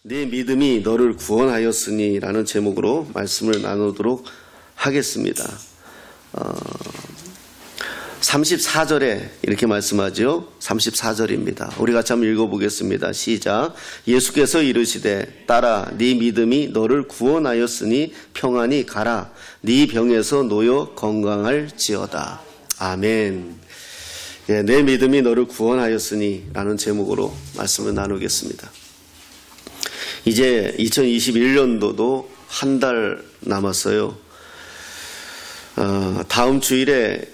네 믿음이 너를 구원하였으니 라는 제목으로 말씀을 나누도록 하겠습니다. 34절에 이렇게 말씀하죠. 34절입니다. 우리 같이 한번 읽어보겠습니다. 시작. 예수께서 이르시되 딸아 네 믿음이 너를 구원하였으니 평안히 가라. 네 병에서 놓여 건강할지어다. 아멘. 예, 내 믿음이 너를 구원하였으니 라는 제목으로 말씀을 나누겠습니다. 이제 2021년도도 한 달 남았어요. 다음 주일에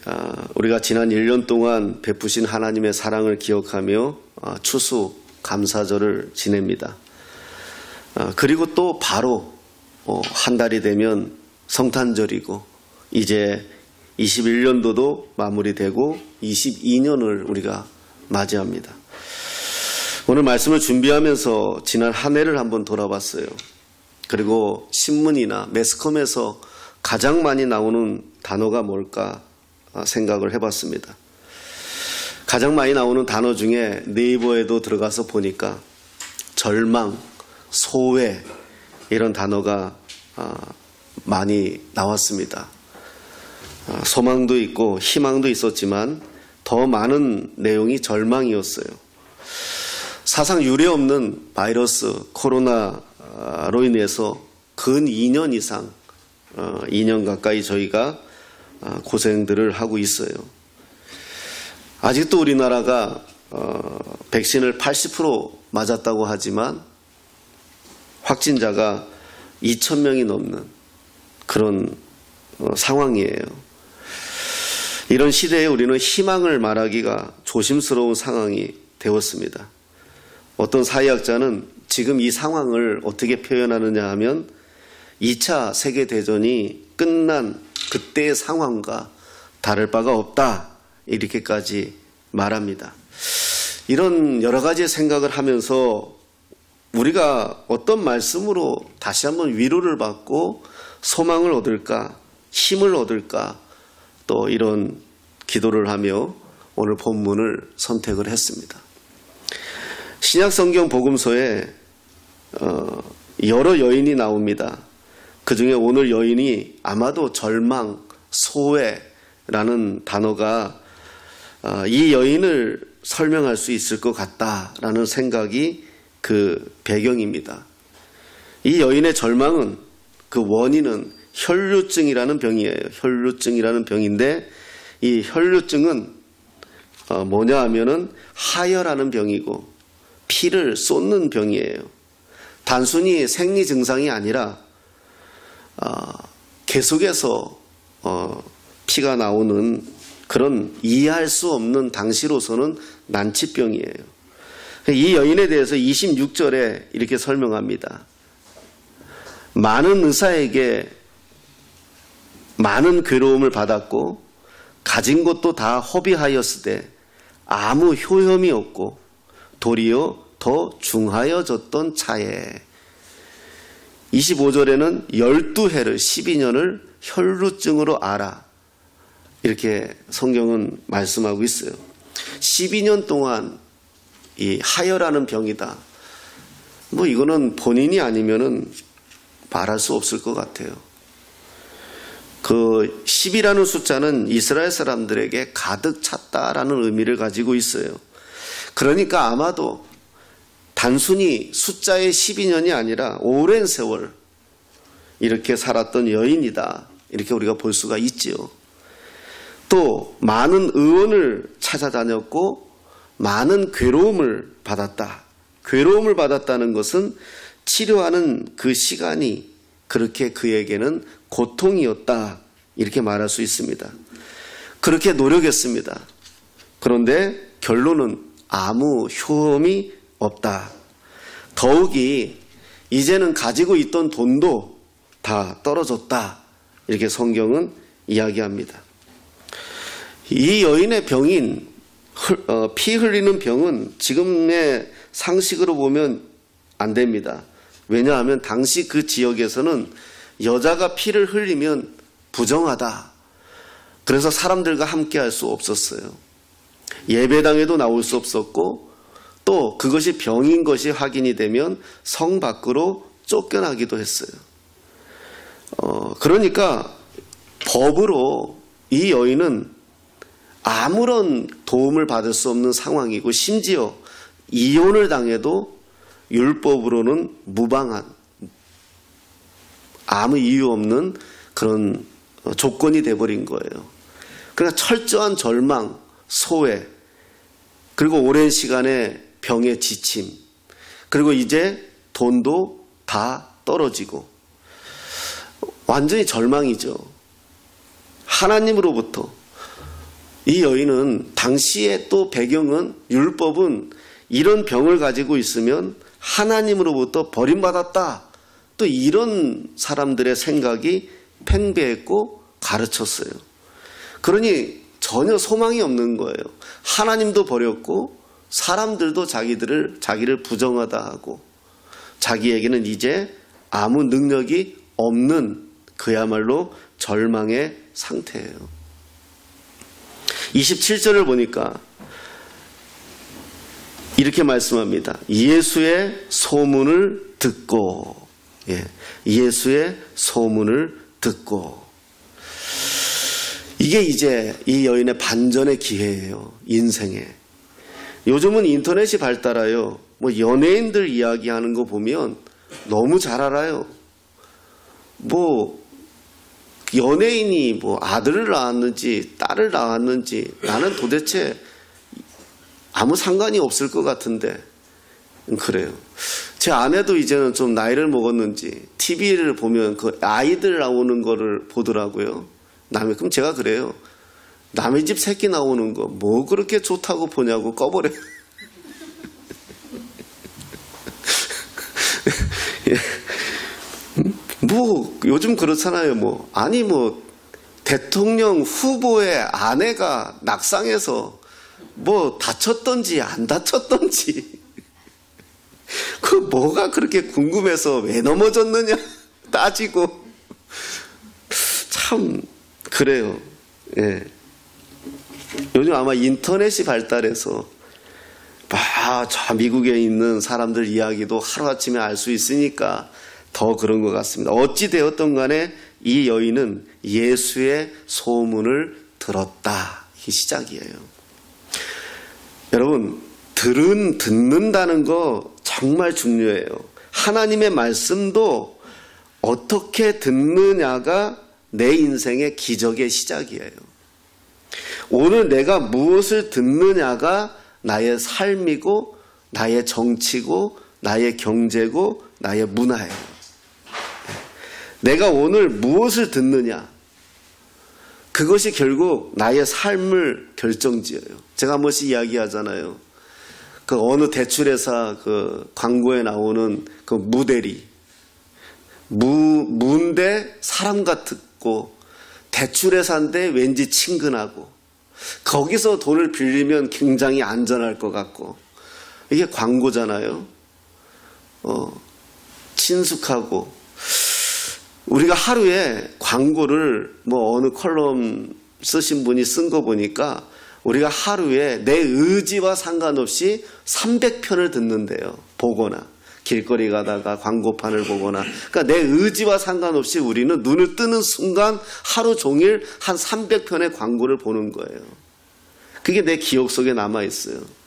우리가 지난 1년 동안 베푸신 하나님의 사랑을 기억하며 추수 감사절을 지냅니다. 그리고 또 바로 한 달이 되면 성탄절이고 이제 21년도도 마무리되고 22년을 우리가 맞이합니다. 오늘 말씀을 준비하면서 지난 한 해를 한번 돌아봤어요. 그리고 신문이나 매스컴에서 가장 많이 나오는 단어가 뭘까 생각을 해봤습니다. 가장 많이 나오는 단어 중에 네이버에도 들어가서 보니까 절망, 소외 이런 단어가 많이 나왔습니다. 소망도 있고 희망도 있었지만 더 많은 내용이 절망이었어요. 사상 유례 없는 바이러스 코로나로 인해서 근 2년 이상 2년 가까이 저희가 고생들을 하고 있어요. 아직도 우리나라가 백신을 80% 맞았다고 하지만 확진자가 2,000명이 넘는 그런 상황이에요. 이런 시대에 우리는 희망을 말하기가 조심스러운 상황이 되었습니다. 어떤 사회학자는 지금 이 상황을 어떻게 표현하느냐 하면 2차 세계대전이 끝난 그때의 상황과 다를 바가 없다 이렇게까지 말합니다. 이런 여러 가지 생각을 하면서 우리가 어떤 말씀으로 다시 한번 위로를 받고 소망을 얻을까 힘을 얻을까 또 이런 기도를 하며 오늘 본문을 선택을 했습니다. 신약성경 복음서에 여러 여인이 나옵니다. 그 중에 오늘 여인이 아마도 절망, 소외라는 단어가 이 여인을 설명할 수 있을 것 같다라는 생각이 그 배경입니다. 이 여인의 절망은 그 원인은 혈루증이라는 병이에요. 혈루증이라는 병인데 이 혈루증은 뭐냐 하면은 하혈하는 병이고 피를 쏟는 병이에요. 단순히 생리 증상이 아니라 계속해서 피가 나오는 그런 이해할 수 없는 당시로서는 난치병이에요. 이 여인에 대해서 26절에 이렇게 설명합니다. 많은 의사에게 많은 괴로움을 받았고 가진 것도 다 허비하였으되 아무 효험이 없고 도리어 더 중하여졌던 차에 25절에는 12해를 12년을 혈루증으로 앓아 이렇게 성경은 말씀하고 있어요. 12년 동안 이 하혈하는 병이다. 뭐 이거는 본인이 아니면은 말할 수 없을 것 같아요. 그 10이라는 숫자는 이스라엘 사람들에게 가득 찼다라는 의미를 가지고 있어요. 그러니까 아마도 단순히 숫자의 12년이 아니라 오랜 세월 이렇게 살았던 여인이다. 이렇게 우리가 볼 수가 있지요. 또 많은 의원을 찾아다녔고 많은 괴로움을 받았다. 괴로움을 받았다는 것은 치료하는 그 시간이 그렇게 그에게는 고통이었다. 이렇게 말할 수 있습니다. 그렇게 노력했습니다. 그런데 결론은 아무 효험이 없다. 더욱이 이제는 가지고 있던 돈도 다 떨어졌다. 이렇게 성경은 이야기합니다. 이 여인의 병인 피 흘리는 병은 지금의 상식으로 보면 안 됩니다. 왜냐하면 당시 그 지역에서는 여자가 피를 흘리면 부정하다. 그래서 사람들과 함께 할 수 없었어요. 예배당에도 나올 수 없었고 또 그것이 병인 것이 확인이 되면 성 밖으로 쫓겨나기도 했어요. 그러니까 법으로 이 여인은 아무런 도움을 받을 수 없는 상황이고, 심지어 이혼을 당해도 율법으로는 무방한, 아무 이유 없는 그런 조건이 돼버린 거예요. 그러니까 철저한 절망, 소외, 그리고 오랜 시간의 병에 지침, 그리고 이제 돈도 다 떨어지고 완전히 절망이죠. 하나님으로부터. 이 여인은 당시의 또 배경은, 율법은 이런 병을 가지고 있으면 하나님으로부터 버림받았다, 또 이런 사람들의 생각이 팽배했고 가르쳤어요. 그러니 전혀 소망이 없는 거예요. 하나님도 버렸고 사람들도 자기를 부정하다 하고, 자기에게는 이제 아무 능력이 없는 그야말로 절망의 상태예요. 27절을 보니까 이렇게 말씀합니다. 예수의 소문을 듣고, 예수의 소문을 듣고. 이게 이제 이 여인의 반전의 기회예요. 인생에. 요즘은 인터넷이 발달하여 뭐 연예인들 이야기하는 거 보면 너무 잘 알아요. 뭐 연예인이 뭐 아들을 낳았는지 딸을 낳았는지 나는 도대체 아무 상관이 없을 것 같은데, 그래요. 제 아내도 이제는 좀 나이를 먹었는지 TV를 보면 그 아이들 나오는 거를 보더라고요. 그럼 제가 그래요. 남의 집 새끼 나오는 거 뭐 그렇게 좋다고 보냐고 꺼버려요. 뭐 요즘 그렇잖아요. 뭐 대통령 후보의 아내가 낙상해서 뭐 다쳤던지 안 다쳤던지 그 뭐가 그렇게 궁금해서 왜 넘어졌느냐 따지고, 참 그래요. 예. 요즘 아마 인터넷이 발달해서 저 미국에 있는 사람들 이야기도 하루아침에 알 수 있으니까 더 그런 것 같습니다. 어찌 되었던 간에 이 여인은 예수의 소문을 들었다. 이게 시작이에요. 여러분, 듣는다는 거 정말 중요해요. 하나님의 말씀도 어떻게 듣느냐가 내 인생의 기적의 시작이에요. 오늘 내가 무엇을 듣느냐가 나의 삶이고, 나의 정치고, 나의 경제고, 나의 문화예요. 내가 오늘 무엇을 듣느냐, 그것이 결국 나의 삶을 결정지어요. 제가 한 번씩 이야기하잖아요. 그 어느 대출회사 그 광고에 나오는 그 무대리, 무인데 사람 같고, 대출회사인데 왠지 친근하고, 거기서 돈을 빌리면 굉장히 안전할 것 같고, 이게 광고잖아요. 친숙하고. 우리가 하루에 광고를 뭐 어느 컬럼 쓰신 분이 쓴 거 보니까 우리가 하루에 내 의지와 상관없이 300편을 듣는데요. 보거나 길거리 가다가 광고판을 보거나, 그러니까 내 의지와 상관없이 우리는 눈을 뜨는 순간 하루 종일 한 300편의 광고를 보는 거예요. 그게 내 기억 속에 남아있어요.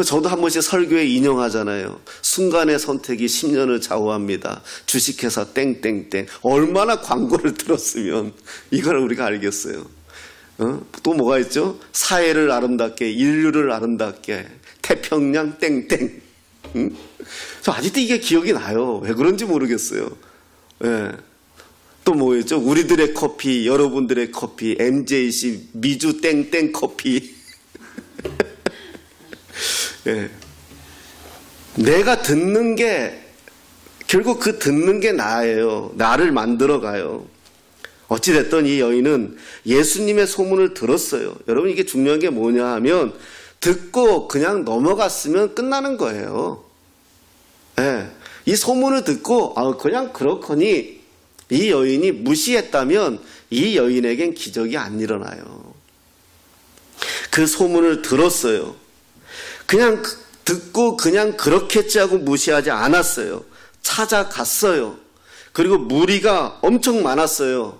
저도 한 번씩 설교에 인용하잖아요. 순간의 선택이 10년을 좌우합니다. 주식회사 땡땡땡. 얼마나 광고를 들었으면 이걸 우리가 알겠어요. 또 뭐가 있죠? 사회를 아름답게, 인류를 아름답게, 태평양 땡땡. 저 아직도 이게 기억이 나요. 왜 그런지 모르겠어요. 예. 또 뭐였죠? 우리들의 커피, 여러분들의 커피, MJC, 미주 땡땡 커피. 예. 내가 듣는 게, 결국 그 듣는 게 나예요. 나를 만들어가요. 어찌됐든 이 여인은 예수님의 소문을 들었어요. 여러분, 이게 중요한 게 뭐냐 하면, 듣고 그냥 넘어갔으면 끝나는 거예요. 예. 이 소문을 듣고 그냥 그렇거니 이 여인이 무시했다면 이 여인에겐 기적이 안 일어나요. 그 소문을 들었어요. 그냥 듣고 그냥 그렇겠지 하고 무시하지 않았어요. 찾아갔어요. 그리고 무리가 엄청 많았어요.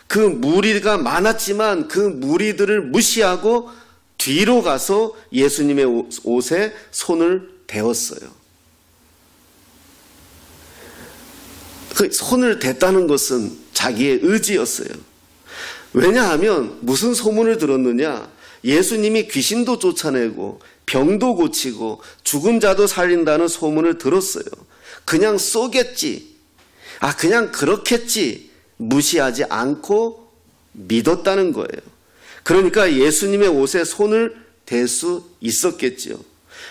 그 무리가 많았지만 그 무리들을 무시하고 뒤로 가서 예수님의 옷에 손을 대었어요. 그 손을 댔다는 것은 자기의 의지였어요. 왜냐하면 무슨 소문을 들었느냐? 예수님이 귀신도 쫓아내고 병도 고치고 죽은 자도 살린다는 소문을 들었어요. 그냥 쏘겠지. 그냥 그렇겠지. 무시하지 않고 믿었다는 거예요. 그러니까 예수님의 옷에 손을 댈 수 있었겠죠.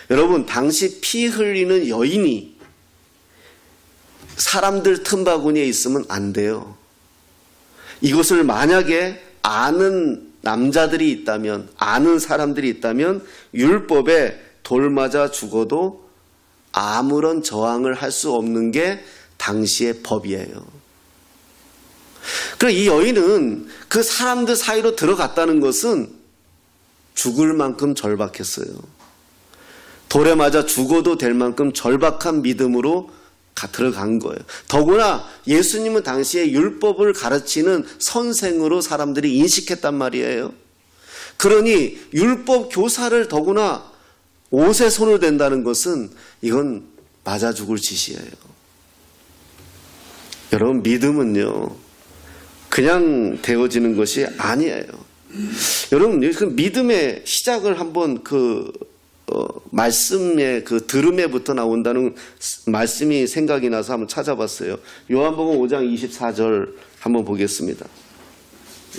여러분, 당시 피 흘리는 여인이 사람들 틈바구니에 있으면 안 돼요. 이것을 만약에 아는 남자들이 있다면, 아는 사람들이 있다면 율법에 돌 맞아 죽어도 아무런 저항을 할 수 없는 게 당시의 법이에요. 그러니까 이 여인은 그 사람들 사이로 들어갔다는 것은 죽을 만큼 절박했어요. 돌에 맞아 죽어도 될 만큼 절박한 믿음으로 들어간 거예요. 더구나 예수님은 당시에 율법을 가르치는 선생으로 사람들이 인식했단 말이에요. 그러니 율법 교사를 더구나 옷에 손을 댄다는 것은 이건 맞아 죽을 짓이에요. 여러분, 믿음은요 그냥 되어지는 것이 아니에요. 여러분, 그 믿음의 시작을 한번 말씀의 들음에부터 나온다는 말씀이 생각이 나서 한번 찾아봤어요. 요한복음 5장 24절 한번 보겠습니다.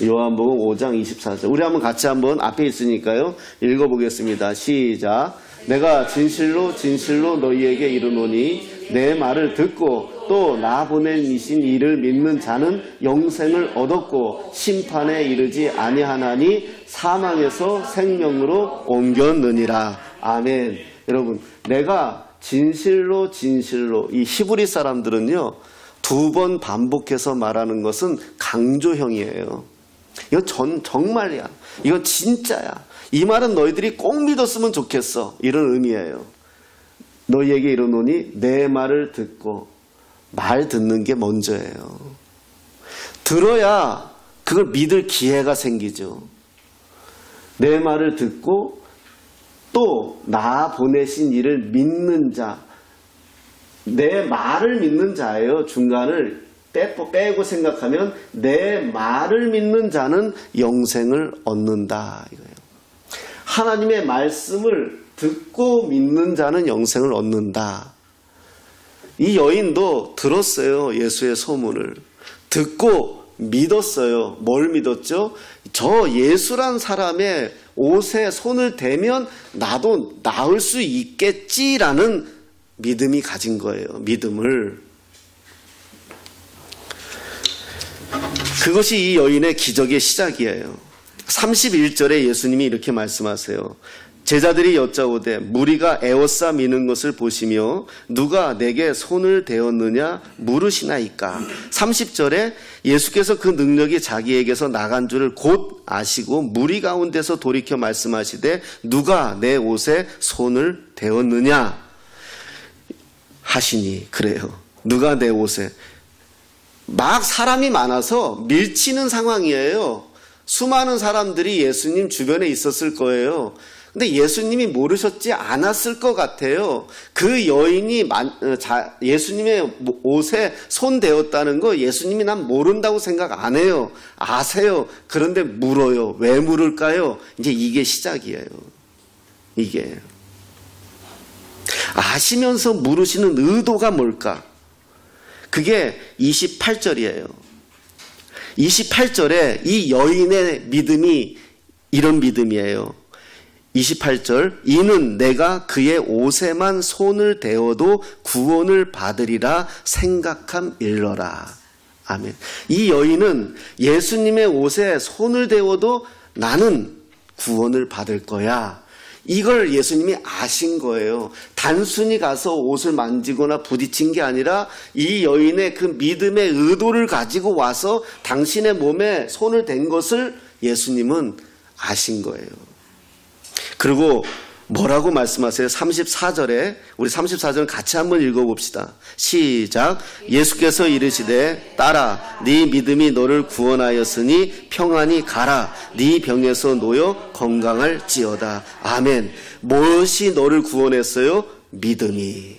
요한복음 5장 24절. 우리 한번 같이 한번 앞에 있으니까요. 읽어보겠습니다. 시작. 내가 진실로 진실로 너희에게 이르노니 내 말을 듣고 또 나 보낸 이신 이를 믿는 자는 영생을 얻었고 심판에 이르지 아니하나니 사망에서 생명으로 옮겼느니라. 아멘. 여러분, 내가 진실로 진실로, 이 히브리 사람들은요 2번 반복해서 말하는 것은 강조형이에요. 이거 정말이야. 이거 진짜야. 이 말은 너희들이 꼭 믿었으면 좋겠어. 이런 의미예요. 너희에게 이르노니 내 말을 듣고, 말 듣는 게 먼저예요. 들어야 그걸 믿을 기회가 생기죠. 내 말을 듣고 또 나 보내신 이를 믿는 자, 내 말을 믿는 자예요. 중간을 빼고 생각하면 내 말을 믿는 자는 영생을 얻는다 이거예요. 하나님의 말씀을 듣고 믿는 자는 영생을 얻는다. 이 여인도 들었어요. 예수의 소문을 듣고 믿었어요. 뭘 믿었죠? 저 예수란 사람의 옷에 손을 대면 나도 나을 수 있겠지라는 믿음이 가진 거예요. 믿음을. 그것이 이 여인의 기적의 시작이에요. 31절에 예수님이 이렇게 말씀하세요. 제자들이 여짜오되 무리가 에워싸 미는 것을 보시며 누가 내게 손을 대었느냐 물으시나이까. 30절에 예수께서 그 능력이 자기에게서 나간 줄을 곧 아시고 무리 가운데서 돌이켜 말씀하시되 누가 내 옷에 손을 대었느냐 하시니. 그래요. 누가 내 옷에. 막 사람이 많아서 밀치는 상황이에요. 수많은 사람들이 예수님 주변에 있었을 거예요. 근데 예수님이 모르셨지 않았을 것 같아요. 그 여인이 예수님의 옷에 손 대었다는 거 예수님이 난 모른다고 생각 안 해요. 아세요. 그런데 물어요. 왜 물을까요? 이제 이게 시작이에요. 이게. 아시면서 물으시는 의도가 뭘까? 그게 28절이에요. 28절에 이 여인의 믿음이 이런 믿음이에요. 28절, 이는 내가 그의 옷에만 손을 대어도 구원을 받으리라 생각함일러라. 아멘. 이 여인은 예수님의 옷에 손을 대어도 나는 구원을 받을 거야. 이걸 예수님이 아신 거예요. 단순히 가서 옷을 만지거나 부딪힌 게 아니라 이 여인의 그 믿음의 의도를 가지고 와서 당신의 몸에 손을 댄 것을 예수님은 아신 거예요. 그리고 뭐라고 말씀하세요? 34절에 우리 34절 같이 한번 읽어봅시다. 시작. 예수께서 이르시되 딸아 네 믿음이 너를 구원하였으니 평안히 가라. 네 병에서 놓여 건강할지어다. 아멘. 무엇이 너를 구원했어요? 믿음이.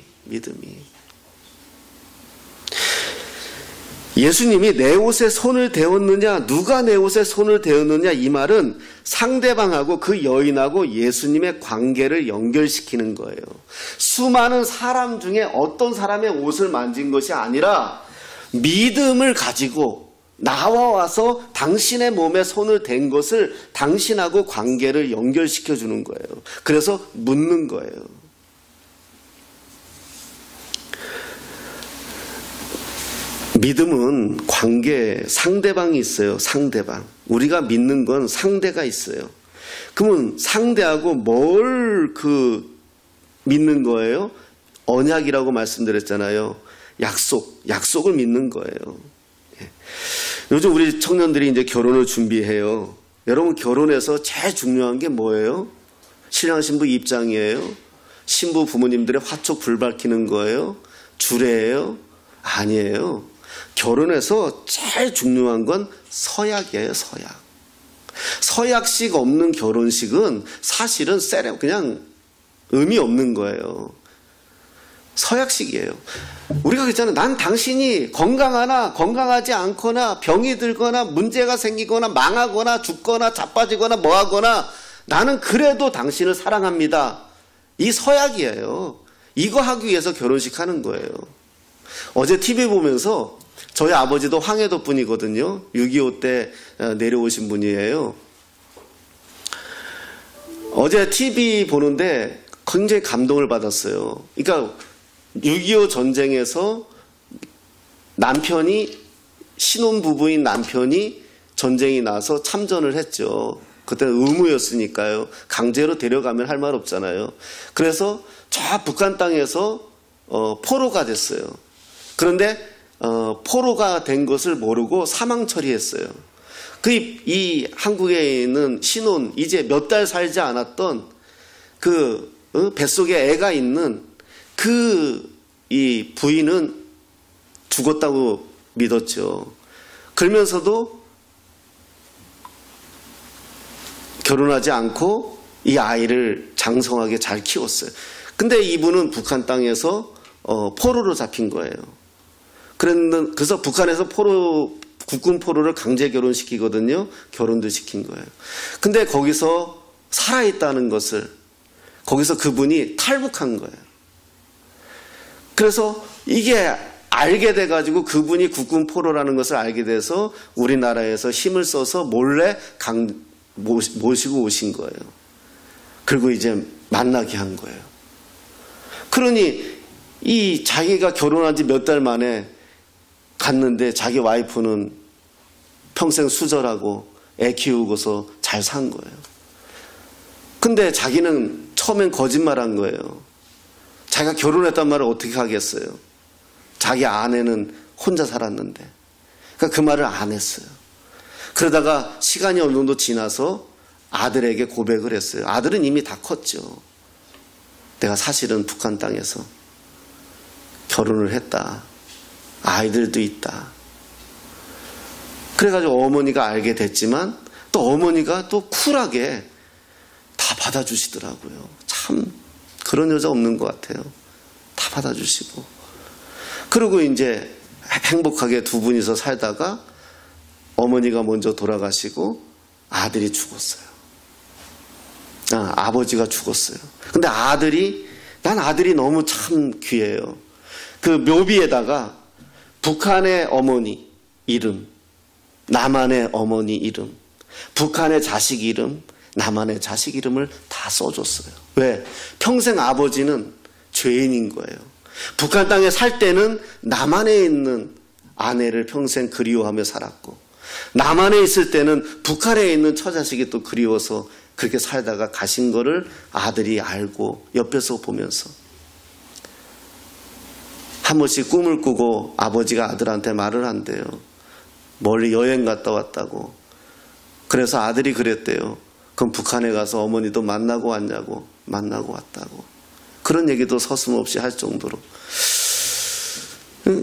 예수님이 내 옷에 손을 대었느냐, 누가 내 옷에 손을 대었느냐, 이 말은 상대방하고 그 여인하고 예수님의 관계를 연결시키는 거예요. 수많은 사람 중에 어떤 사람의 옷을 만진 것이 아니라 믿음을 가지고 나와 와서 당신의 몸에 손을 댄 것을 당신하고 관계를 연결시켜 주는 거예요. 그래서 묻는 거예요. 믿음은 관계, 상대방이 있어요. 상대방. 우리가 믿는 건 상대가 있어요. 그러면 상대하고 뭘 믿는 거예요? 언약이라고 말씀드렸잖아요. 약속을 믿는 거예요. 요즘 우리 청년들이 이제 결혼을 준비해요. 여러분 결혼해서 제일 중요한 게 뭐예요? 신랑 신부 입장이에요? 신부 부모님들의 화촉 불 밝히는 거예요? 주례예요? 아니에요. 결혼해서 제일 중요한 건 서약이에요. 서약식 없는 결혼식은 사실은 그냥 의미 없는 거예요. 서약식이에요. 우리가 그랬잖아요. 난 당신이 건강하나 건강하지 않거나 병이 들거나 문제가 생기거나 망하거나 죽거나 자빠지거나 뭐하거나 나는 그래도 당신을 사랑합니다. 이 서약이에요. 이거 하기 위해서 결혼식 하는 거예요. 어제 TV 보면서 저희 아버지도 황해도 분이거든요. 6.25 때 내려오신 분이에요. 어제 TV 보는데 굉장히 감동을 받았어요. 그러니까 6.25 전쟁에서 신혼부부인 남편이 전쟁이 나서 참전을 했죠. 그때는 의무였으니까요. 강제로 데려가면 할 말 없잖아요. 그래서 저 북한 땅에서 포로가 됐어요. 그런데 포로가 된 것을 모르고 사망 처리했어요. 이 한국에 있는 신혼 이제 몇 달 살지 않았던 뱃속에 애가 있는 이 부인은 죽었다고 믿었죠. 그러면서도 결혼하지 않고 이 아이를 장성하게 잘 키웠어요. 근데 이분은 북한 땅에서 포로로 잡힌 거예요. 그래서 북한에서 국군 포로를 강제 결혼시키거든요. 결혼도 시킨 거예요. 근데 거기서 살아있다는 것을 거기서 그분이 탈북한 거예요. 그래서 이게 알게 돼가지고 그분이 국군 포로라는 것을 알게 돼서 우리나라에서 힘을 써서 몰래 모시고 오신 거예요. 그리고 이제 만나게 한 거예요. 그러니 자기가 결혼한 지 몇 달 만에 갔는데 자기 와이프는 평생 수절하고 애 키우고서 잘 산 거예요. 근데 자기는 처음엔 거짓말한 거예요. 자기가 결혼했단 말을 어떻게 하겠어요? 자기 아내는 혼자 살았는데. 그러니까 그 말을 안 했어요. 그러다가 시간이 어느 정도 지나서 아들에게 고백을 했어요. 아들은 이미 다 컸죠. 내가 사실은 북한 땅에서 결혼을 했다. 아이들도 있다. 그래가지고 어머니가 알게 됐지만 또 어머니가 또 쿨하게 다 받아주시더라고요. 참 그런 여자 없는 것 같아요. 다 받아주시고. 그리고 이제 행복하게 두 분이서 살다가 어머니가 먼저 돌아가시고 아들이 죽었어요. 아버지가 죽었어요. 근데 난 아들이 너무 참 귀해요. 그 묘비에다가 북한의 어머니 이름, 남한의 어머니 이름, 북한의 자식 이름, 남한의 자식 이름을 다 써줬어요. 왜? 평생 아버지는 죄인인 거예요. 북한 땅에 살 때는 남한에 있는 아내를 평생 그리워하며 살았고, 남한에 있을 때는 북한에 있는 처자식이 또 그리워서 그렇게 살다가 가신 거를 아들이 알고 옆에서 보면서 한 번씩 꿈을 꾸고 아버지가 아들한테 말을 한대요. 멀리 여행 갔다 왔다고. 그래서 아들이 그랬대요. 그럼 북한에 가서 어머니도 만나고 왔냐고. 만나고 왔다고. 그런 얘기도 서슴없이 할 정도로.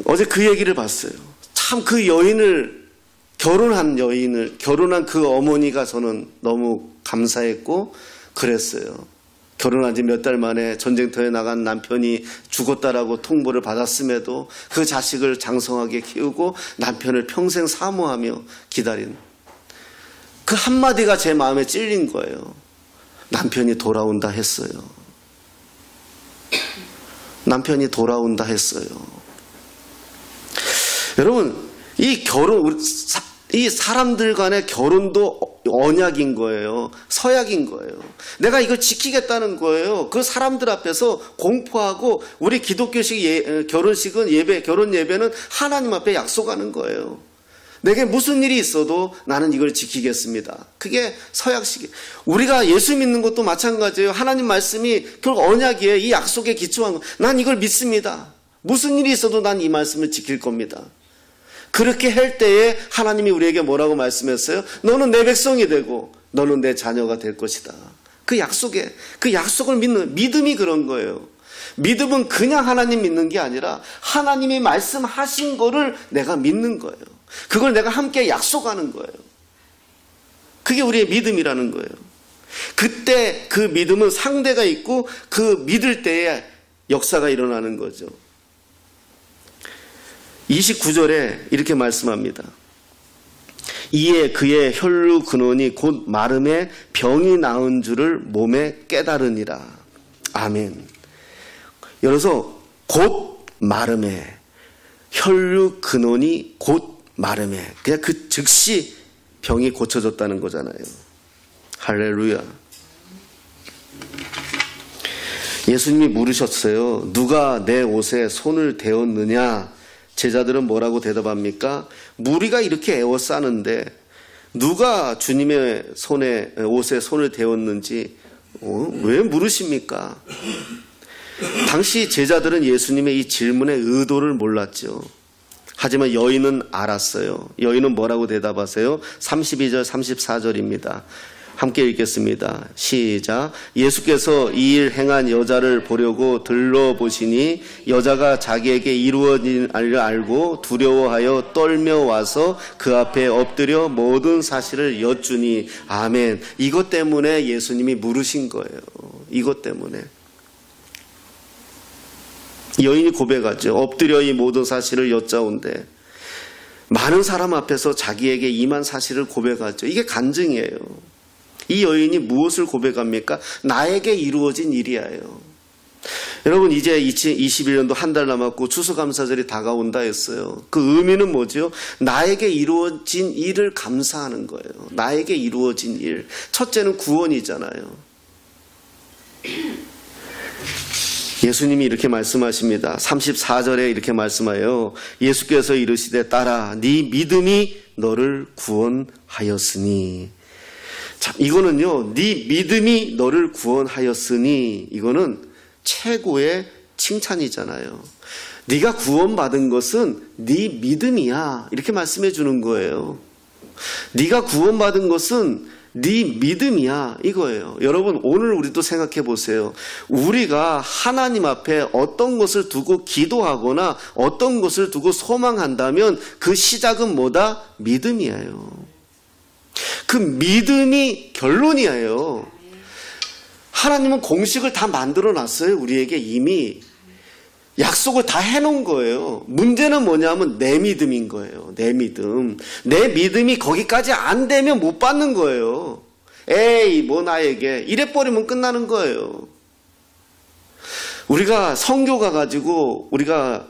어제 그 얘기를 봤어요. 참 그 결혼한 그 어머니가 저는 너무 감사했고 그랬어요. 결혼한 지 몇 달 만에 전쟁터에 나간 남편이 죽었다라고 통보를 받았음에도 그 자식을 장성하게 키우고 남편을 평생 사모하며 기다린 그 한마디가 제 마음에 찔린 거예요. 남편이 돌아온다 했어요. 남편이 돌아온다 했어요. 여러분, 이 사람들 간의 결혼도 언약인 거예요. 서약인 거예요. 내가 이걸 지키겠다는 거예요. 그 사람들 앞에서 공포하고 우리 기독교식 결혼식은 결혼 예배는 하나님 앞에 약속하는 거예요. 내게 무슨 일이 있어도 나는 이걸 지키겠습니다. 그게 서약식이에요. 우리가 예수 믿는 것도 마찬가지예요. 하나님 말씀이 결국 언약이에요. 이 약속에 기초한 거. 난 이걸 믿습니다. 무슨 일이 있어도 난 이 말씀을 지킬 겁니다. 그렇게 할 때에 하나님이 우리에게 뭐라고 말씀했어요? 너는 내 백성이 되고 너는 내 자녀가 될 것이다. 그 약속을 믿는 믿음이 그런 거예요. 믿음은 그냥 하나님 믿는 게 아니라 하나님이 말씀하신 거를 내가 믿는 거예요. 그걸 내가 함께 약속하는 거예요. 그게 우리의 믿음이라는 거예요. 그때 그 믿음은 상대가 있고 그 믿을 때에 역사가 일어나는 거죠. 29절에 이렇게 말씀합니다. 이에 그의 혈루 근원이 곧 마름에 병이 나은 줄을 몸에 깨달으니라. 아멘. 여기서 곧 마름에, 혈루 근원이 곧 마름에, 그냥 그 즉시 병이 고쳐졌다는 거잖아요. 할렐루야. 예수님이 물으셨어요. 누가 내 옷에 손을 대었느냐? 제자들은 뭐라고 대답합니까? 무리가 이렇게 애워싸는데 누가 주님의 옷에 손을 대었는지 왜 물으십니까? 당시 제자들은 예수님의 이 질문의 의도를 몰랐죠. 하지만 여인은 알았어요. 여인은 뭐라고 대답하세요? 32절 34절입니다. 함께 읽겠습니다. 시작. 예수께서 이 일 행한 여자를 보려고 들러보시니 여자가 자기에게 이루어진 일을 알고 두려워하여 떨며 와서 그 앞에 엎드려 모든 사실을 여쭈니. 아멘. 이것 때문에 예수님이 물으신 거예요. 이것 때문에. 여인이 고백하죠. 엎드려 이 모든 사실을 여짜온대. 많은 사람 앞에서 자기에게 임한 사실을 고백하죠. 이게 간증이에요. 이 여인이 무엇을 고백합니까? 나에게 이루어진 일이에요. 여러분, 이제 2021년도 한 달 남았고 추수감사절이 다가온다 했어요. 그 의미는 뭐죠? 나에게 이루어진 일을 감사하는 거예요. 나에게 이루어진 일. 첫째는 구원이잖아요. 예수님이 이렇게 말씀하십니다. 34절에 이렇게 말씀하여 예수께서 이르시되 딸아 네 믿음이 너를 구원하였으니. 참, 이거는요, 네 믿음이 너를 구원하였으니, 이거는 최고의 칭찬이잖아요. 네가 구원받은 것은 네 믿음이야. 이렇게 말씀해 주는 거예요. 네가 구원받은 것은 네 믿음이야. 이거예요. 여러분, 오늘 우리도 생각해 보세요. 우리가 하나님 앞에 어떤 것을 두고 기도하거나 어떤 것을 두고 소망한다면 그 시작은 뭐다? 믿음이에요. 그 믿음이 결론이에요. 하나님은 공식을 다 만들어 놨어요. 우리에게 이미 약속을 다 해놓은 거예요. 문제는 뭐냐면 내 믿음인 거예요. 내 믿음. 내 믿음이 거기까지 안 되면 못 받는 거예요. 에이, 뭐 나에게. 이래버리면 끝나는 거예요. 우리가 선교 가가지고 우리가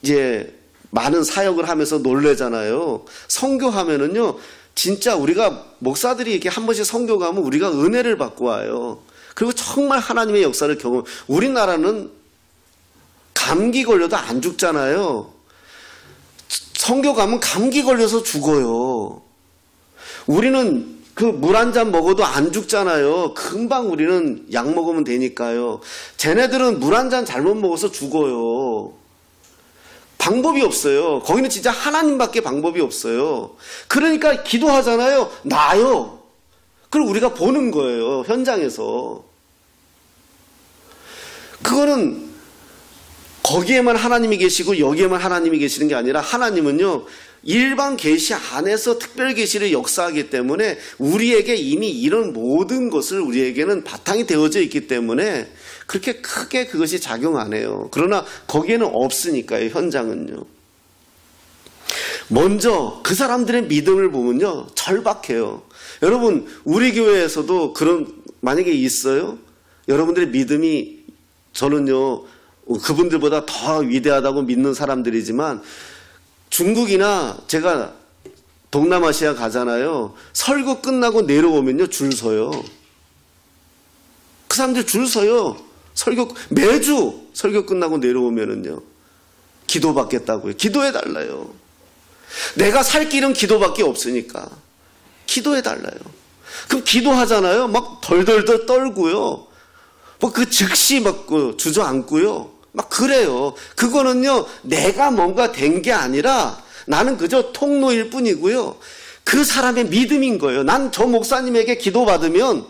이제 많은 사역을 하면서 놀래잖아요. 선교하면은요, 진짜 우리가 목사들이 이렇게 한 번씩 선교 가면 우리가 은혜를 받고 와요. 그리고 정말 하나님의 역사를 경험. 우리나라는 감기 걸려도 안 죽잖아요. 선교 가면 감기 걸려서 죽어요. 우리는 그 물 한 잔 먹어도 안 죽잖아요. 금방 우리는 약 먹으면 되니까요. 쟤네들은 물 한 잔 잘못 먹어서 죽어요. 방법이 없어요. 거기는 진짜 하나님밖에 방법이 없어요. 그러니까 기도하잖아요. 나요. 그걸 우리가 보는 거예요. 현장에서. 그거는 거기에만 하나님이 계시고 여기에만 하나님이 계시는 게 아니라 하나님은요, 일반 계시 안에서 특별 계시를 역사하기 때문에 우리에게 이미 이런 모든 것을 우리에게는 바탕이 되어져 있기 때문에 그렇게 크게 그것이 작용 안 해요. 그러나 거기에는 없으니까요, 현장은요. 먼저 그 사람들의 믿음을 보면요, 절박해요. 여러분, 우리 교회에서도 그런 만약에 있어요? 여러분들의 믿음이, 저는요 그분들보다 더 위대하다고 믿는 사람들이지만, 중국이나 제가 동남아시아 가잖아요. 설교 끝나고 내려오면요, 줄 서요. 그 사람들 줄 서요. 매주 설교 끝나고 내려오면은요, 기도받겠다고요. 기도해달라요. 내가 살 길은 기도밖에 없으니까 기도해달라요. 그럼 기도하잖아요. 막 덜덜덜 떨고요. 뭐 그 즉시 막 주저앉고요. 막 그래요. 그거는요, 내가 뭔가 된 게 아니라 나는 그저 통로일 뿐이고요. 그 사람의 믿음인 거예요. 난 저 목사님에게 기도받으면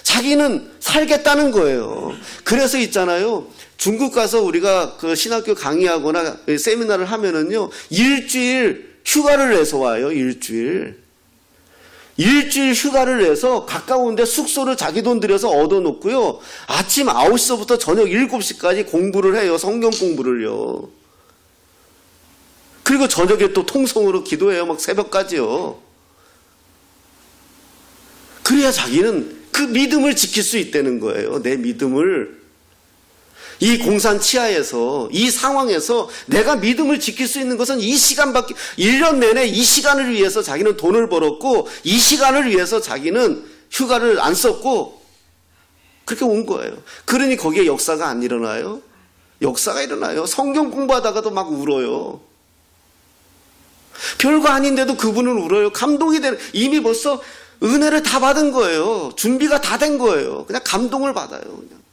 자기는 살겠다는 거예요. 그래서 있잖아요, 중국 가서 우리가 그 신학교 강의하거나 세미나를 하면은요, 일주일 휴가를 내서 와요. 일주일 휴가를 내서 가까운데 숙소를 자기 돈 들여서 얻어놓고요, 아침 9시부터 저녁 7시까지 공부를 해요. 성경 공부를요. 그리고 저녁에 또 통성으로 기도해요. 막 새벽까지요. 그래야 자기는 그 믿음을 지킬 수 있다는 거예요. 내 믿음을. 이 공산 치하에서, 이 상황에서 내가 믿음을 지킬 수 있는 것은 이 시간밖에, 1년 내내 이 시간을 위해서 자기는 돈을 벌었고, 이 시간을 위해서 자기는 휴가를 안 썼고, 그렇게 온 거예요. 그러니 거기에 역사가 안 일어나요? 역사가 일어나요. 성경 공부하다가도 막 울어요. 별거 아닌데도 그분은 울어요. 감동이 되는, 이미 벌써 은혜를 다 받은 거예요. 준비가 다 된 거예요. 그냥 감동을 받아요. 그냥.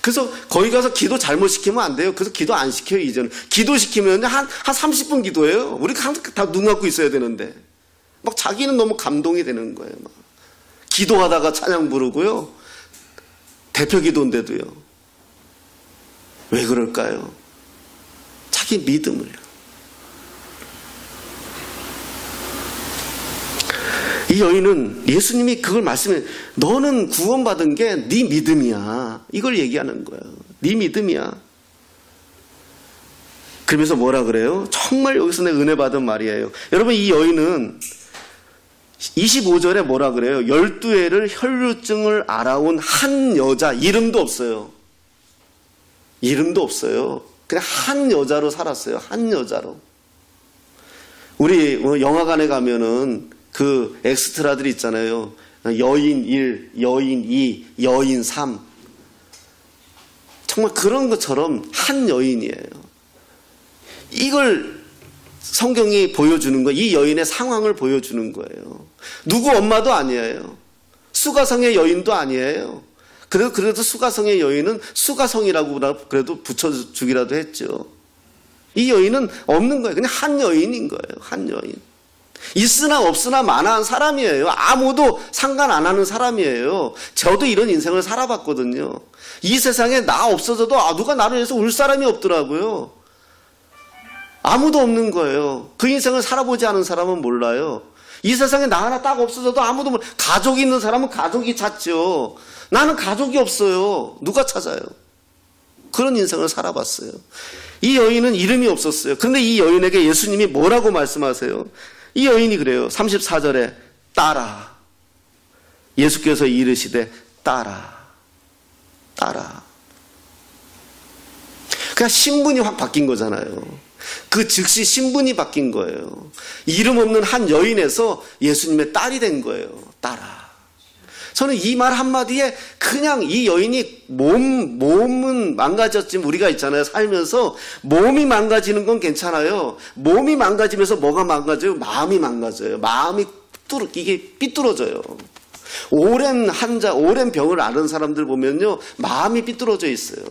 그래서 거기 가서 기도 잘못 시키면 안 돼요. 그래서 기도 안 시켜요, 이제는. 기도 시키면 한 30분 기도해요. 우리가 항상 다 눈 감고 있어야 되는데. 막 자기는 너무 감동이 되는 거예요. 막. 기도하다가 찬양 부르고요. 대표 기도인데도요. 왜 그럴까요? 자기 믿음을요. 이 여인은 예수님이 그걸 말씀해, 너는 구원받은 게 네 믿음이야. 이걸 얘기하는 거예요. 네 믿음이야. 그러면서 뭐라 그래요? 정말 여기서 내 은혜 받은 말이에요. 여러분, 이 여인은 25절에 뭐라 그래요? 12회를 혈루증을 알아온 한 여자, 이름도 없어요. 이름도 없어요. 그냥 한 여자로 살았어요. 한 여자로. 우리 영화관에 가면은 그 엑스트라들이 있잖아요. 여인 1, 여인 2, 여인 3. 정말 그런 것처럼 한 여인이에요. 이걸 성경이 보여주는 거예요. 이 여인의 상황을 보여주는 거예요. 누구 엄마도 아니에요. 수가성의 여인도 아니에요. 그래도 수가성의 여인은 수가성이라고 그래도 붙여주기라도 했죠. 이 여인은 없는 거예요. 그냥 한 여인인 거예요. 한 여인. 있으나 없으나 마나한 사람이에요. 아무도 상관 안 하는 사람이에요. 저도 이런 인생을 살아봤거든요. 이 세상에 나 없어져도 누가 나를 위해서 울 사람이 없더라고요. 아무도 없는 거예요. 그 인생을 살아보지 않은 사람은 몰라요. 이 세상에 나 하나 딱 없어져도 아무도 몰라요. 가족이 있는 사람은 가족이 찾죠. 나는 가족이 없어요. 누가 찾아요? 그런 인생을 살아봤어요. 이 여인은 이름이 없었어요. 그런데 이 여인에게 예수님이 뭐라고 말씀하세요? 이 여인이 그래요. 34절에 따라. 예수께서 이르시되 따라. 따라. 그냥 신분이 확 바뀐 거잖아요. 그 즉시 신분이 바뀐 거예요. 이름 없는 한 여인에서 예수님의 딸이 된 거예요. 따라. 저는 이 말 한마디에 그냥 이 여인이 몸은 망가졌지만, 우리가 있잖아요. 살면서 몸이 망가지는 건 괜찮아요. 몸이 망가지면서 뭐가 망가져요? 마음이 망가져요. 마음이 이게 삐뚤어져요. 오랜 병을 앓은 사람들 보면요, 마음이 삐뚤어져 있어요.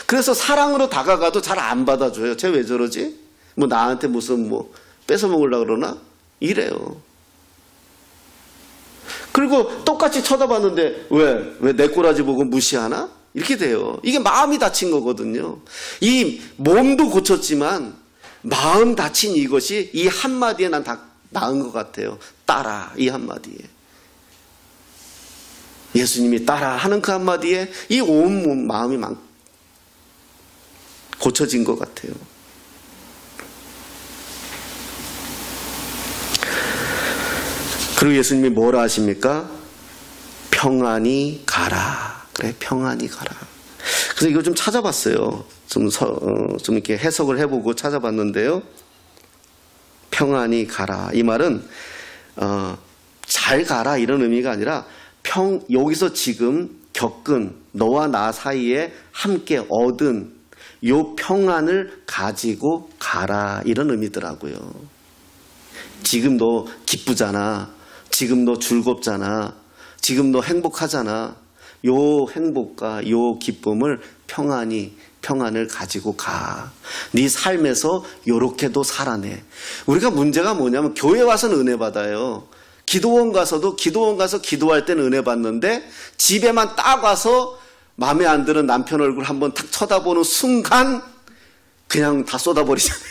그래서 사랑으로 다가가도 잘 안 받아줘요. 쟤 왜 저러지? 뭐 나한테 무슨 뺏어 먹으려고 그러나? 이래요. 그리고 똑같이 쳐다봤는데 왜 내 꼬라지 보고 무시하나? 이렇게 돼요. 이게 마음이 다친 거거든요. 이 몸도 고쳤지만 마음 다친 이것이 이 한마디에 난 다 나은 것 같아요. 따라, 이 한마디에. 예수님이 따라 하는 그 한마디에 이 온 마음이 고쳐진 것 같아요. 그리고 예수님이 뭐라 하십니까? 평안히 가라. 그래, 평안히 가라. 그래서 이걸 좀 찾아봤어요. 좀 이렇게 해석을 해보고 찾아봤는데요. 평안히 가라. 이 말은 잘 가라 이런 의미가 아니라 여기서 지금 겪은 너와 나 사이에 함께 얻은 요 평안을 가지고 가라 이런 의미더라고요. 지금 너 기쁘잖아. 지금 너 즐겁잖아. 지금 너 행복하잖아. 요 행복과 요 기쁨을 평안을 가지고 가. 네 삶에서 요렇게도 살아내. 우리가 문제가 뭐냐면 교회 와서는 은혜 받아요. 기도원 가서 기도할 때는 은혜 받는데 집에만 딱 와서 마음에 안 드는 남편 얼굴 한번 탁 쳐다보는 순간 그냥 다 쏟아버리잖아요.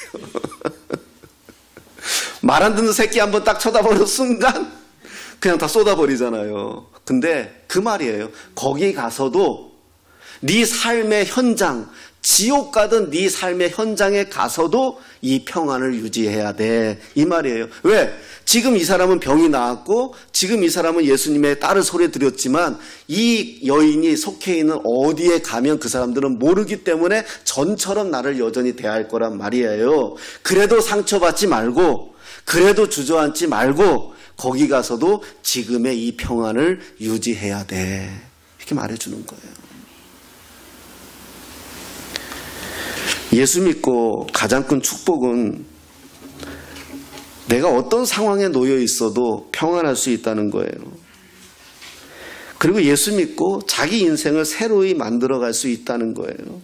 말 안 듣는 새끼 한번 딱 쳐다보는 순간 그냥 다 쏟아버리잖아요. 근데 그 말이에요. 거기 가서도 네 삶의 현장, 지옥 가든 네 삶의 현장에 가서도 이 평안을 유지해야 돼. 이 말이에요. 왜? 지금 이 사람은 병이 나았고 지금 이 사람은 예수님의 딸을 소리 들었지만 이 여인이 속해 있는 어디에 가면 그 사람들은 모르기 때문에 전처럼 나를 여전히 대할 거란 말이에요. 그래도 상처받지 말고 그래도 주저앉지 말고 거기 가서도 지금의 이 평안을 유지해야 돼. 이렇게 말해주는 거예요. 예수 믿고 가장 큰 축복은 내가 어떤 상황에 놓여 있어도 평안할 수 있다는 거예요. 그리고 예수 믿고 자기 인생을 새로이 만들어갈 수 있다는 거예요.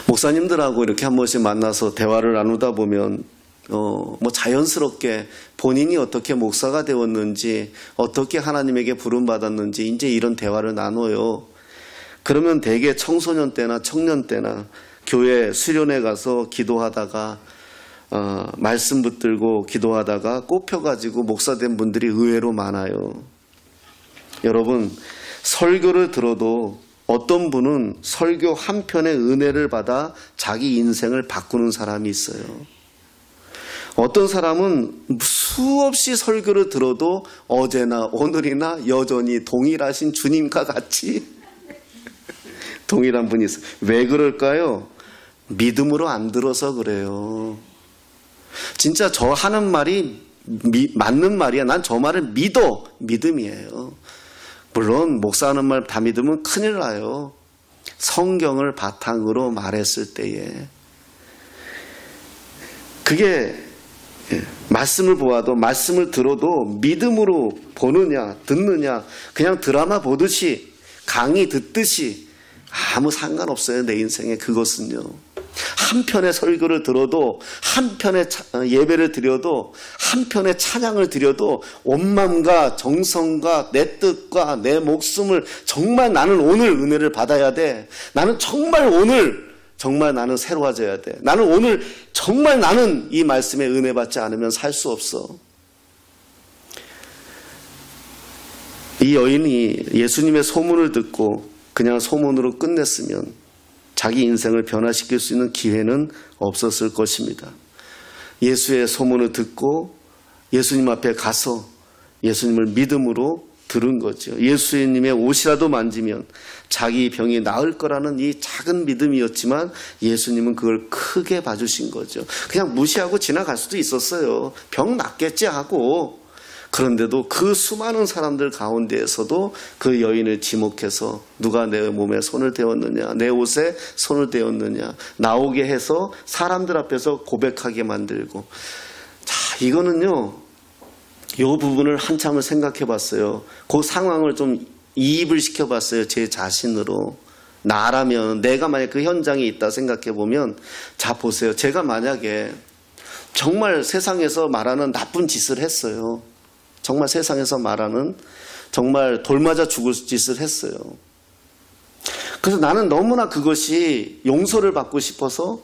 목사님들하고 이렇게 한 번씩 만나서 대화를 나누다 보면 뭐 자연스럽게 본인이 어떻게 목사가 되었는지 어떻게 하나님에게 부름받았는지 이제 이런 대화를 나눠요. 그러면 대개 청소년 때나 청년 때나 교회 수련회 가서 기도하다가 말씀 붙들고 기도하다가 꼽혀가지고 목사 된 분들이 의외로 많아요. 여러분, 설교를 들어도 어떤 분은 설교 한 편의 은혜를 받아 자기 인생을 바꾸는 사람이 있어요. 어떤 사람은 수없이 설교를 들어도 어제나 오늘이나 여전히 동일하신 주님과 같이 동일한 분이 있어요. 왜 그럴까요? 믿음으로 안 들어서 그래요. 진짜 저 하는 말이 맞는 말이야. 난 저 말을 믿어. 믿음이에요. 물론 목사 하는 말 다 믿으면 큰일 나요. 성경을 바탕으로 말했을 때에 그게 말씀을 보아도 말씀을 들어도 믿음으로 보느냐 듣느냐 그냥 드라마 보듯이 강의 듣듯이 아무 상관없어요. 내 인생에 그것은요. 한 편의 설교를 들어도 한 편의 예배를 드려도 한 편의 찬양을 드려도 온 마음과 정성과 내 뜻과 내 목숨을 정말 나는 오늘 은혜를 받아야 돼. 나는 정말 오늘 정말 나는 새로워져야 돼. 나는 오늘 정말 나는 이 말씀에 은혜 받지 않으면 살 수 없어. 이 여인이 예수님의 소문을 듣고 그냥 소문으로 끝냈으면 자기 인생을 변화시킬 수 있는 기회는 없었을 것입니다. 예수의 소문을 듣고 예수님 앞에 가서 예수님을 믿음으로 들은 거죠. 예수님의 옷이라도 만지면 자기 병이 나을 거라는 이 작은 믿음이었지만 예수님은 그걸 크게 봐주신 거죠. 그냥 무시하고 지나갈 수도 있었어요. 병 낫겠지 하고. 그런데도 그 수많은 사람들 가운데에서도 그 여인을 지목해서 누가 내 몸에 손을 대었느냐, 내 옷에 손을 대었느냐 나오게 해서 사람들 앞에서 고백하게 만들고. 자, 이거는요, 이 부분을 한참을 생각해 봤어요. 그 상황을 좀 이입을 시켜 봤어요. 제 자신으로. 나라면, 내가 만약 그 현장에 있다 생각해 보면, 자 보세요. 제가 만약에 정말 세상에서 말하는 나쁜 짓을 했어요. 정말 세상에서 말하는 정말 돌맞아 죽을 짓을 했어요. 그래서 나는 너무나 그것이 용서를 받고 싶어서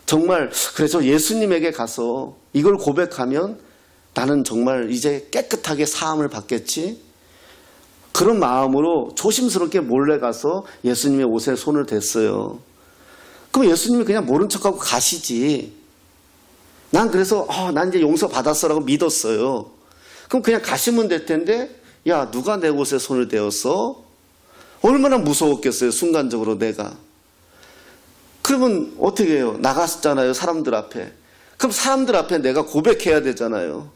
정말 그래서 예수님에게 가서 이걸 고백하면 나는 정말 이제 깨끗하게 사함을 받겠지. 그런 마음으로 조심스럽게 몰래 가서 예수님의 옷에 손을 댔어요. 그럼 예수님이 그냥 모른 척하고 가시지. 난 그래서 난 이제 용서 받았어라고 믿었어요. 그럼 그냥 가시면 될 텐데 야 누가 내 옷에 손을 대었어? 얼마나 무서웠겠어요. 순간적으로 내가. 그러면 어떻게 해요? 나갔잖아요. 사람들 앞에. 그럼 사람들 앞에 내가 고백해야 되잖아요.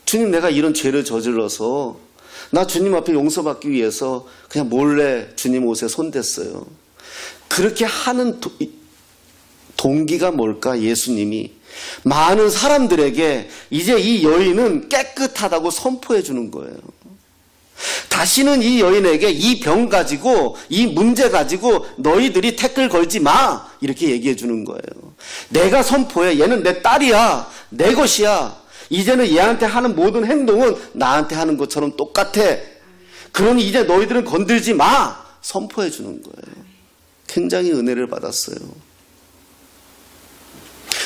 주님 내가 이런 죄를 저질러서 나 주님 앞에 용서받기 위해서 그냥 몰래 주님 옷에 손댔어요. 그렇게 하는 동기가 뭘까? 예수님이 많은 사람들에게 이제 이 여인은 깨끗하다고 선포해 주는 거예요. 다시는 이 여인에게 이 병 가지고 이 문제 가지고 너희들이 태클 걸지 마 이렇게 얘기해 주는 거예요. 내가 선포해. 얘는 내 딸이야. 내 것이야. 이제는 얘한테 하는 모든 행동은 나한테 하는 것처럼 똑같아. 그러니 이제 너희들은 건들지 마 선포해 주는 거예요. 굉장히 은혜를 받았어요.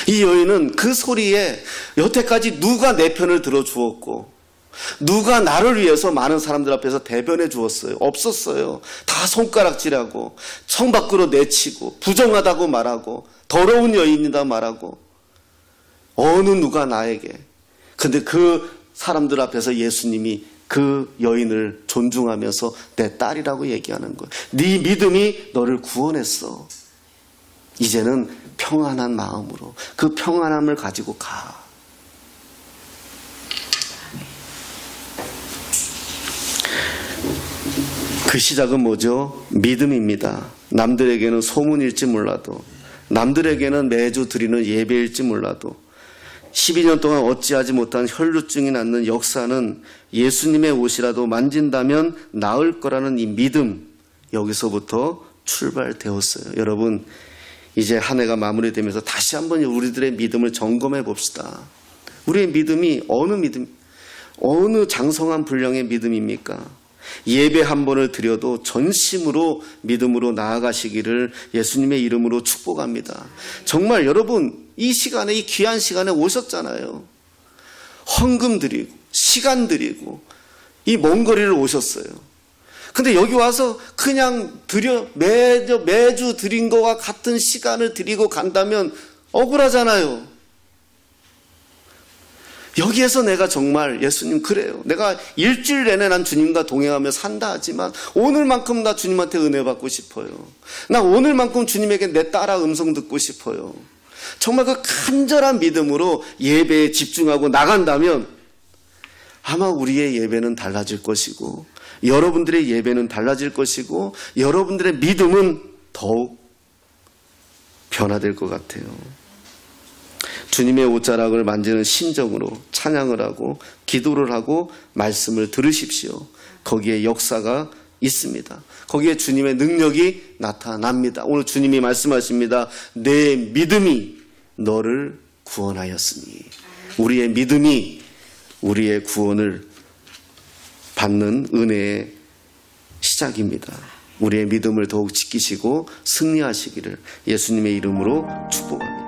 이 여인은 그 소리에 여태까지 누가 내 편을 들어주었고 누가 나를 위해서 많은 사람들 앞에서 대변해 주었어요? 없었어요. 다 손가락질하고 청 밖으로 내치고 부정하다고 말하고 더러운 여인이다 말하고 어느 누가 나에게. 근데 그 사람들 앞에서 예수님이 그 여인을 존중하면서 내 딸이라고 얘기하는 거예요. 네 믿음이 너를 구원했어. 이제는 평안한 마음으로 그 평안함을 가지고 가. 그 시작은 뭐죠? 믿음입니다. 남들에게는 소문일지 몰라도 남들에게는 매주 드리는 예배일지 몰라도 12년 동안 어찌하지 못한 혈루증이 낫는 역사는 예수님의 옷이라도 만진다면 나을 거라는 이 믿음, 여기서부터 출발되었어요. 여러분 이제 한 해가 마무리되면서 다시 한번 우리들의 믿음을 점검해 봅시다. 우리의 믿음이 어느 장성한 분량의 믿음입니까? 예배 한 번을 드려도 전심으로 믿음으로 나아가시기를 예수님의 이름으로 축복합니다. 정말 여러분 이 시간에 이 귀한 시간에 오셨잖아요. 헌금 드리고 시간 드리고 이 먼 거리를 오셨어요. 근데 여기 와서 그냥 매주 드린 거와 같은 시간을 드리고 간다면 억울하잖아요. 여기에서 내가 정말 예수님 그래요. 내가 일주일 내내 난 주님과 동행하며 산다 하지만 오늘만큼 나 주님한테 은혜 받고 싶어요. 나 오늘만큼 주님에게 내 딸아 음성 듣고 싶어요. 정말 그 간절한 믿음으로 예배에 집중하고 나간다면 아마 우리의 예배는 달라질 것이고 여러분들의 예배는 달라질 것이고 여러분들의 믿음은 더욱 변화될 것 같아요. 주님의 옷자락을 만지는 심정으로 찬양을 하고 기도를 하고 말씀을 들으십시오. 거기에 역사가 있습니다. 거기에 주님의 능력이 나타납니다. 오늘 주님이 말씀하십니다. 내 믿음이 너를 구원하였으니. 우리의 믿음이 우리의 구원을 받는 은혜의 시작입니다. 우리의 믿음을 더욱 지키시고 승리하시기를 예수님의 이름으로 축복합니다.